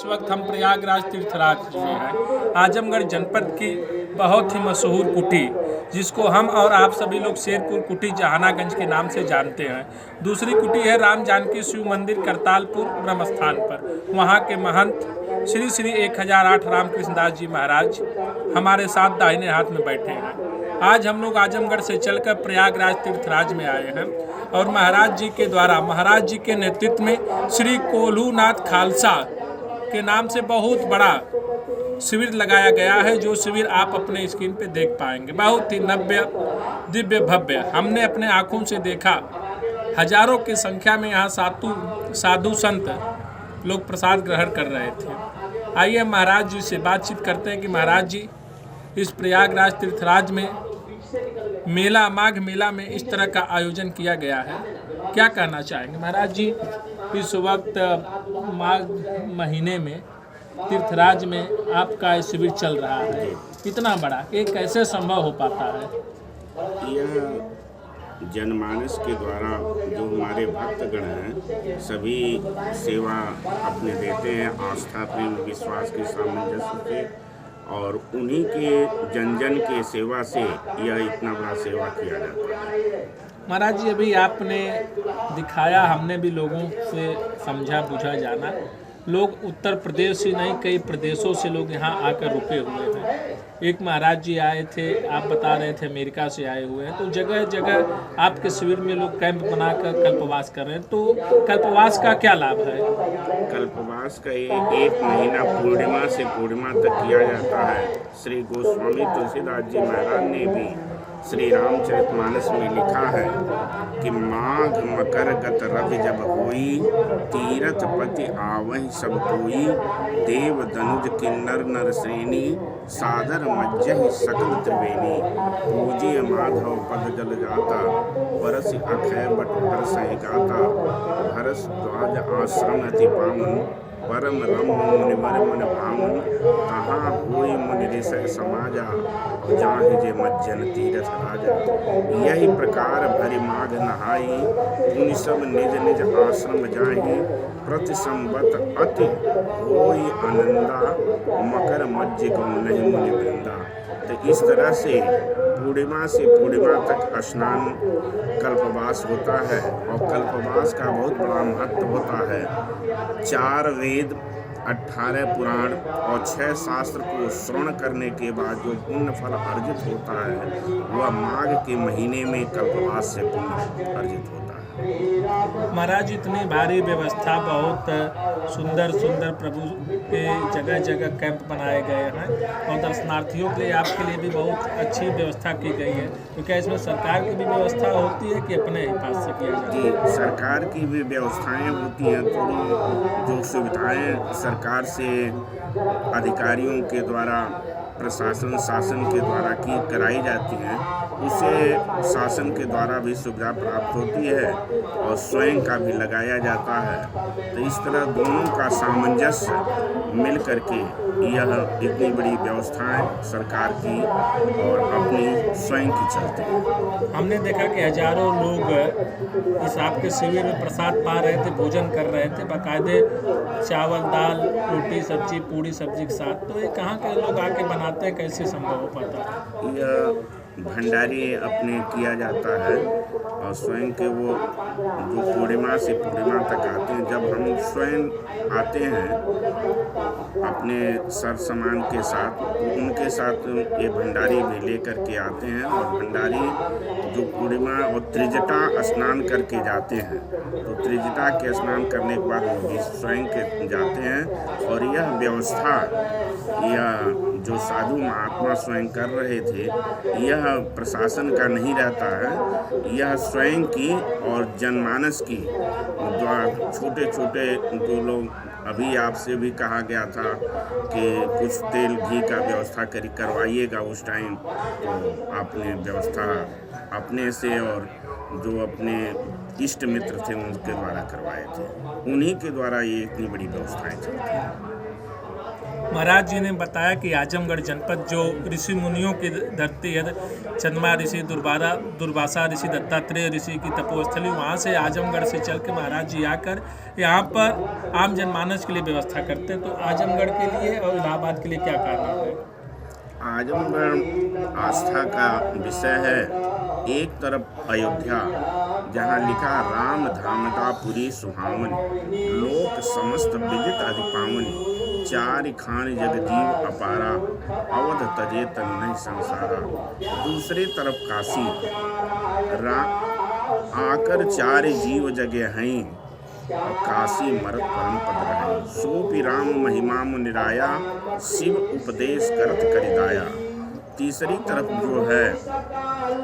इस वक्त हम प्रयागराज तीर्थराज में हैं। आजमगढ़ जनपद की बहुत ही मशहूर कुटी, जिसको हम और आप सभी लोग शेरपुर कुटी जहानागंज के नाम से जानते हैं। दूसरी कुटी है राम जानकी शिव मंदिर करतालपुर ब्रह्मस्थान पर। वहाँ के महंत श्री श्री 1008 रामकृष्ण दास जी महाराज हमारे साथ दाहिने हाथ में बैठे हैं। आज हम लोग आजमगढ़ से चलकर प्रयागराज तीर्थराज में आए हैं और महाराज जी के द्वारा, महाराज जी के नेतृत्व में श्री कोल्हूनाथ खालसा के नाम से बहुत बड़ा शिविर लगाया गया है, जो शिविर आप अपने स्क्रीन पे देख पाएंगे। बहुत ही नव्य, दिव्य, भव्य। हमने अपने आँखों से देखा, हजारों की संख्या में यहाँ साधु संत लोग प्रसाद ग्रहण कर रहे थे। आइए महाराज जी से बातचीत करते हैं कि महाराज जी, इस प्रयागराज तीर्थराज में मेला, माघ मेला में इस तरह का आयोजन किया गया है, क्या कहना चाहेंगे महाराज जी? इस वक्त माघ महीने में तीर्थराज में आपका शिविर चल रहा है, इतना बड़ा, ये कैसे संभव हो पाता है? यह जनमानस के द्वारा जो हमारे भक्तगण हैं सभी सेवा अपने देते हैं, आस्था, प्रेम, विश्वास के सामंजस्य से, और उन्हीं के जन जन के सेवा से यह इतना बड़ा सेवा किया जाता है। महाराज जी, अभी आपने दिखाया, हमने भी लोगों से समझा बुझा जाना, लोग उत्तर प्रदेश ही नहीं कई प्रदेशों से लोग यहाँ आकर रुके हुए हैं। एक महाराज जी आए थे, आप बता रहे थे अमेरिका से आए हुए हैं, तो जगह जगह आपके शिविर में लोग कैंप बनाकर कल्पवास कर रहे हैं, तो कल्पवास का क्या लाभ है? कल्पवास का एक महीना पूर्णिमा से पूर्णिमा तक किया जाता है। श्री गोस्वामी तुलसीदास जी महाराज ने भी श्री रामचरितमानस में लिखा है कि माघ मकर गत रवि जब होई, तीरथ पति आवहि सब कोई, देव दनुज किन्नर नर श्रेणी, सादर मज्जहि सकल त्रिवेणी, पूजिय माधव पद जल जाता, परस अखय बट हर्षहि गाता, हरस द्वाज आश्रम अति पावन, परम रम मुनिवर मन भावन, तहाँ होई मुनि ऋषय समाजा, जाहि जे मज्जन तीरथ राजा। यही प्रकार भरि माघ नहाई, पुनि सब निज निज आश्रम जाहि, प्रति संवत अति होई आनंदा, मकर मज्ज गौ नहीं मुनि वृंदा। तो इस तरह से पूर्णिमा से पूर्णिमा तक स्नान कल्पवास होता है, और कल्पवास का बहुत बड़ा महत्व होता है। 4 वेद, 18 पुराण और 6 शास्त्र को श्रवण करने के बाद जो पुण्य फल अर्जित होता है, वह माघ के महीने में कल्पवास से पुण्य अर्जित होता है। महाराज, इतनी भारी व्यवस्था, बहुत सुंदर सुंदर प्रभु के जगह जगह कैंप बनाए गए हैं, और दर्शनार्थियों के लिए, आपके लिए भी बहुत अच्छी व्यवस्था की गई है। तो क्या इसमें सरकार की भी व्यवस्था होती है कि अपने ही पास से किया जाता है? जी, सरकार की भी व्यवस्थाएं होती हैं। थोड़ी जो सुविधाएं सरकार से अधिकारियों के द्वारा, प्रशासन, शासन के द्वारा कराई जाती हैं, उसे शासन के द्वारा भी सुविधा प्राप्त होती है और स्वयं का भी लगाया जाता है। तो इस तरह दोनों का सामंजस्य मिल करके यह इतनी बड़ी व्यवस्थाएं सरकार की और अपनी स्वयं की चलती है। हमने देखा कि हजारों लोग इस आपके शिविर में प्रसाद पा रहे थे, भोजन कर रहे थे, बाकायदे चावल, दाल, रोटी, सब्जी, पूड़ी सब्जी के साथ। तो ये कहाँ के लोग आके बनाते हैं, कैसे संभव हो पाता है? यह भंडारी अपने किया जाता है, और स्वयं के वो जो पूर्णिमा से पूर्णिमा तक आते हैं। जब हम स्वयं आते हैं अपने सर सामान के साथ, उनके साथ ये भंडारी भी लेकर के आते हैं, और भंडारी जो पूर्णिमा और त्रिजटा स्नान करके जाते हैं, तो त्रिजटा के स्नान करने के बाद वो भी स्वयं के जाते हैं। और यह व्यवस्था, यह जो साधु महात्मा स्वयं कर रहे थे, यह प्रशासन का नहीं रहता है, यह स्वयं की और जनमानस की द्वारा छोटे छोटे जो लोग, अभी आपसे भी कहा गया था कि कुछ तेल घी का व्यवस्था करवाइएगा उस टाइम, तो आपने व्यवस्था अपने से और जो अपने इष्ट मित्र थे उनके द्वारा करवाए थे, उन्हीं के द्वारा ये इतनी बड़ी व्यवस्थाएं चलती हैं। महाराज जी ने बताया कि आजमगढ़ जनपद जो ऋषि मुनियों की धरती है, चंद्रमा ऋषि, दुर्वासा ऋषि, दत्तात्रेय ऋषि की तपोस्थली, वहाँ से आजमगढ़ से चल के महाराज जी आकर यहाँ पर आम जनमानस के लिए व्यवस्था करते हैं। तो आजमगढ़ के लिए और इलाहाबाद के लिए क्या कारण है? आजमगढ़ आस्था का विषय है। एक तरफ अयोध्या, जहाँ लिखा राम धाम का पुरी सुहावन, लोक समस्त विदित अधिपावनी, चारि खान जग जीव अपारा, अवध तजे तन नहीं संसारा। दूसरे तरफ काशी, आकर चारि जीव जगे हैं, और काशी मरत परम पद रहे। सो पि राम महिमा निराया, शिव उपदेश करत करिदाया। तीसरी तरफ जो है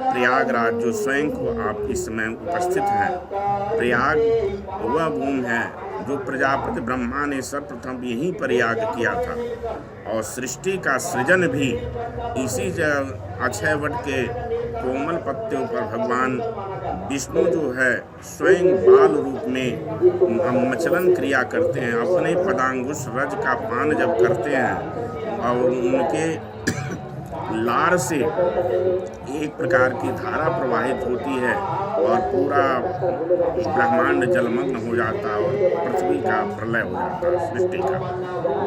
प्रयागराज, जो स्वयं को आप इस समय उपस्थित हैं। प्रयाग वह भूमि है जो प्रजापति ब्रह्मा ने सर्वप्रथम यहीं पर याग किया था, और सृष्टि का सृजन भी इसी जगह अक्षय वट के कोमल पत्तों पर भगवान विष्णु जो है स्वयं बाल रूप में मचलन क्रिया करते हैं। अपने पदांगुश रज का पान जब करते हैं और उनके लार से एक प्रकार की धारा प्रवाहित होती है और पूरा ब्रह्मांड जलमग्न हो जाता है और पृथ्वी का प्रलय हो जाता है सृष्टि का।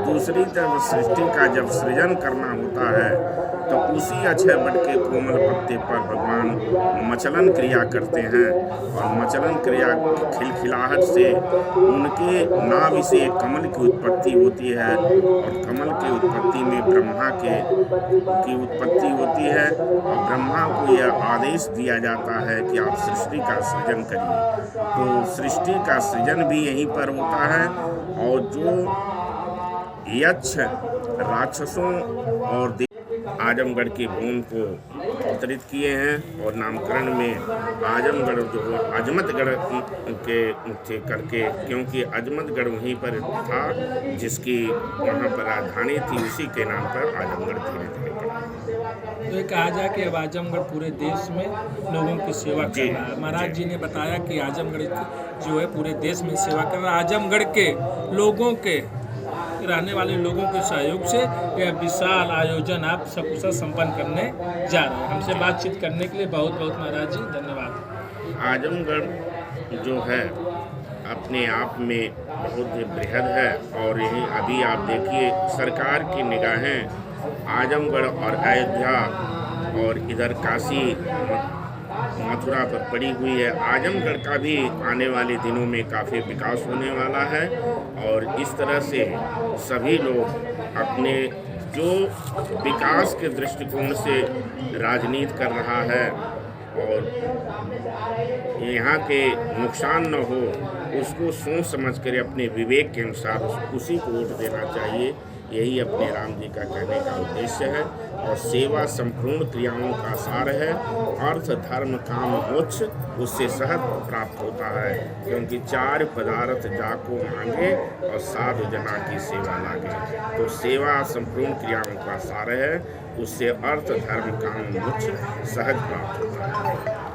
दूसरी तरफ सृष्टि का जब सृजन करना होता है तो उसी अक्षय वट के कोमल पत्ते पर भगवान मचलन क्रिया करते हैं, और मचलन क्रिया खिलखिलाहट से उनके नाभि से कमल की उत्पत्ति होती है, और कमल की उत्पत्ति में ब्रह्मा की उत्पत्ति होती है, और ब्रह्मा को यह आदेश दिया जाता है कि आप सृष्टि का सृजन करिए। तो सृष्टि का सृजन भी यहीं पर होता है, और जो यक्ष राक्षसों और आजमगढ़ की भूमि को अवतरित किए हैं, और नामकरण में आजमगढ़ जो अजमतगढ़ के करके, क्योंकि अजमतगढ़ वहीं पर था जिसकी वहाँ पर राजधानी थी, उसी के नाम पर आजमगढ़ धीरे धीरे पड़ा। तो ये कहा जाए कि अब आजमगढ़ पूरे देश में लोगों की सेवा कर रहा है। महाराज जी ने बताया कि आजमगढ़ जो है पूरे देश में सेवा कर रहा है। आजमगढ़ के लोगों के, रहने वाले लोगों के सहयोग से यह विशाल आयोजन आप सकुशल संपन्न करने जा रहे हैं। हमसे बातचीत करने के लिए बहुत बहुत महाराज जी धन्यवाद। आजमगढ़ जो है अपने आप में बहुत ही बृहद है, और यही अभी आप देखिए सरकार की निगाहें आजमगढ़ और अयोध्या और इधर काशी मथुरा पर पड़ी हुई है। आजमगढ़ का भी आने वाले दिनों में काफ़ी विकास होने वाला है, और इस तरह से सभी लोग अपने जो विकास के दृष्टिकोण से राजनीति कर रहा है और यहाँ के नुकसान न हो, उसको सोच समझ कर अपने विवेक के अनुसार उसी को वोट देना चाहिए। यही अपने राम जी का कहने का उद्देश्य है, और सेवा संपूर्ण क्रियाओं का सार है। अर्थ धर्म काम मोक्ष उससे सहज प्राप्त होता है, क्योंकि चार पदार्थ जाको मांगे और साधु जना की सेवा लागे। तो सेवा संपूर्ण क्रियाओं का सार है, उससे अर्थ धर्म काम मोक्ष सहज प्राप्त होता है।